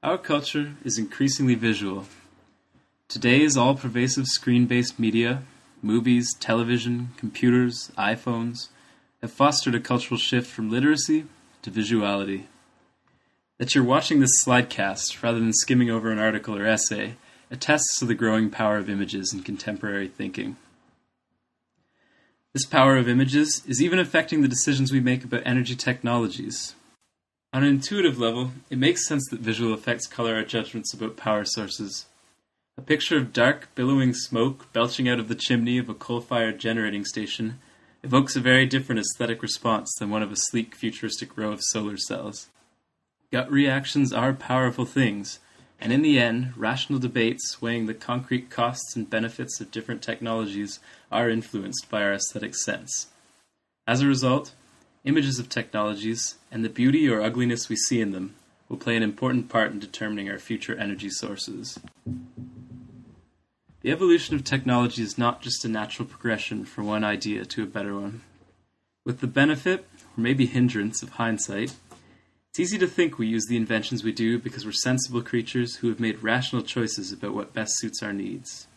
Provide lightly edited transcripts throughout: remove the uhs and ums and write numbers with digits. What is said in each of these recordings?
Our culture is increasingly visual. Today's all-pervasive screen-based media, movies, television, computers, iPhones, have fostered a cultural shift from literacy to visuality. That you're watching this slidecast rather than skimming over an article or essay attests to the growing power of images in contemporary thinking. This power of images is even affecting the decisions we make about energy technologies. On an intuitive level, it makes sense that visual effects color our judgments about power sources. A picture of dark, billowing smoke belching out of the chimney of a coal-fired generating station evokes a very different aesthetic response than one of a sleek, futuristic row of solar cells. Gut reactions are powerful things, and in the end, rational debates weighing the concrete costs and benefits of different technologies are influenced by our aesthetic sense. As a result, images of technologies, and the beauty or ugliness we see in them, will play an important part in determining our future energy sources. The evolution of technology is not just a natural progression from one idea to a better one. With the benefit, or maybe hindrance, of hindsight, it's easy to think we use the inventions we do because we're sensible creatures who have made rational choices about what best suits our needs.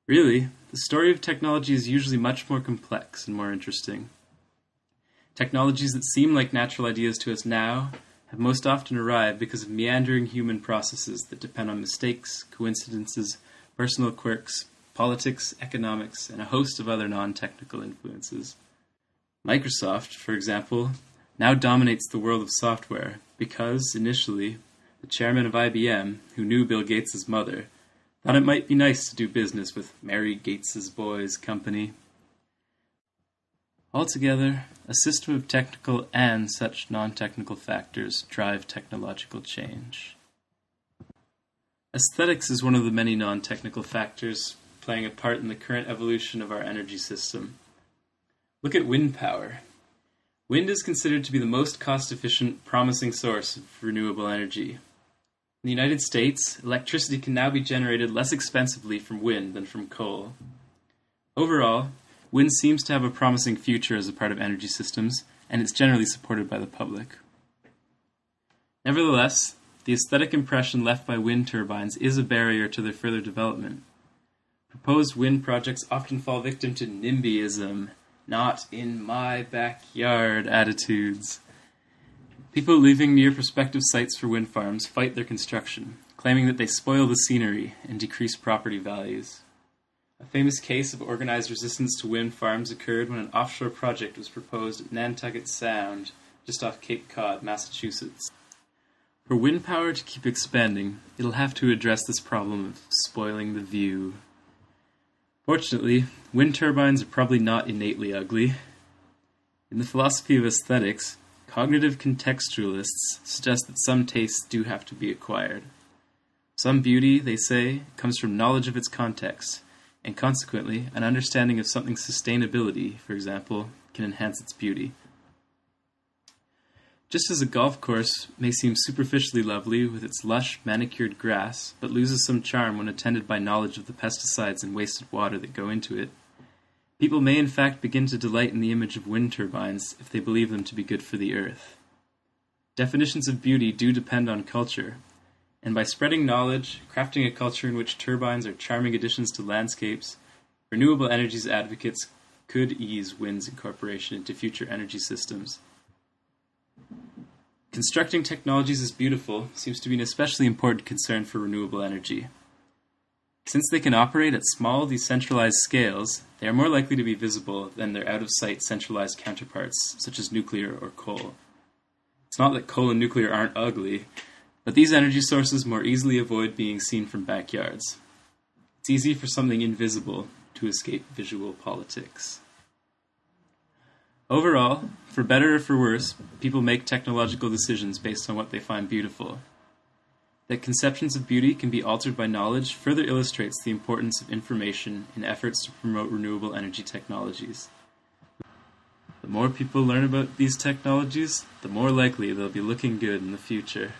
Really, the story of technology is usually much more complex and more interesting. Technologies that seem like natural ideas to us now have most often arrived because of meandering human processes that depend on mistakes, coincidences, personal quirks, politics, economics, and a host of other non-technical influences. Microsoft, for example, now dominates the world of software because, initially, the chairman of IBM, who knew Bill Gates' mother, thought it might be nice to do business with Mary Gates' boys' company. Altogether, a system of technical and such non-technical factors drive technological change. Aesthetics is one of the many non-technical factors playing a part in the current evolution of our energy system. Look at wind power. Wind is considered to be the most cost-efficient, promising source of renewable energy. In the United States, electricity can now be generated less expensively from wind than from coal. Overall, wind seems to have a promising future as a part of energy systems, and it's generally supported by the public. Nevertheless, the aesthetic impression left by wind turbines is a barrier to their further development. Proposed wind projects often fall victim to NIMBYism, not in my backyard attitudes. People living near prospective sites for wind farms fight their construction, claiming that they spoil the scenery and decrease property values. A famous case of organized resistance to wind farms occurred when an offshore project was proposed at Nantucket Sound, just off Cape Cod, Massachusetts. For wind power to keep expanding, it'll have to address this problem of spoiling the view. Fortunately, wind turbines are probably not innately ugly. In the philosophy of aesthetics, cognitive contextualists suggest that some tastes do have to be acquired. Some beauty, they say, comes from knowledge of its context, and consequently, an understanding of something's sustainability, for example, can enhance its beauty. Just as a golf course may seem superficially lovely with its lush, manicured grass, but loses some charm when attended by knowledge of the pesticides and wasted water that go into it, people may in fact begin to delight in the image of wind turbines if they believe them to be good for the earth. Definitions of beauty do depend on culture, and by spreading knowledge, crafting a culture in which turbines are charming additions to landscapes, renewable energies advocates could ease wind's incorporation into future energy systems. Constructing technologies as beautiful seems to be an especially important concern for renewable energy. Since they can operate at small, decentralized scales, they are more likely to be visible than their out-of-sight centralized counterparts, such as nuclear or coal. It's not that coal and nuclear aren't ugly, but these energy sources more easily avoid being seen from backyards. It's easy for something invisible to escape visual politics. Overall, for better or for worse, people make technological decisions based on what they find beautiful. That conceptions of beauty can be altered by knowledge further illustrates the importance of information in efforts to promote renewable energy technologies. The more people learn about these technologies, the more likely they'll be looking good in the future.